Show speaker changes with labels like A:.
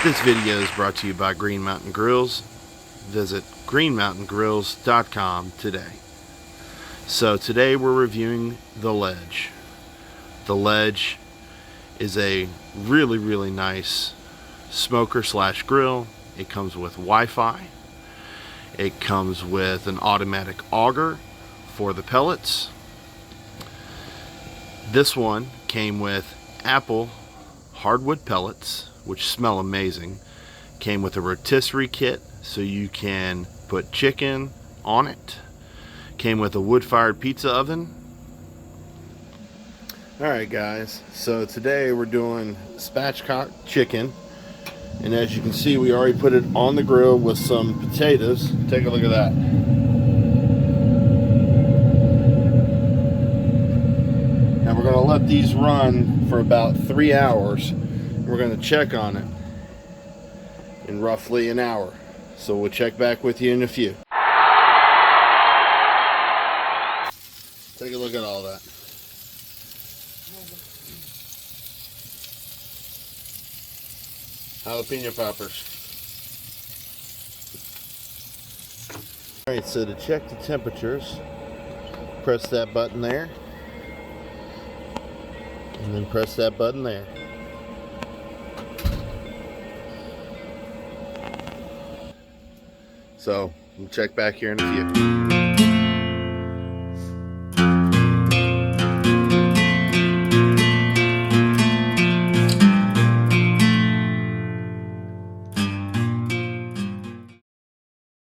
A: This video is brought to you by Green Mountain Grills. Visit greenmountaingrills.com today. So today we're reviewing the Ledge. The Ledge is a really nice smoker slash grill. It comes with Wi-Fi. It comes with an automatic auger for the pellets. This one came with apple hardwood pellets, which smell amazing. Came with a rotisserie kit so you can put chicken on it. Came with a wood-fired pizza oven. Alright guys, so today we're doing spatchcock chicken, and as you can see we already put it on the grill with some potatoes. Take a look at that. Now we're going to let these run for about 3 hours. We're going to check on it in roughly an hour. So we'll check back with you in a few. Take a look at all that. Jalapeño poppers. Alright, so to check the temperatures, press that button there. And then press that button there. So we'll check back here in a few.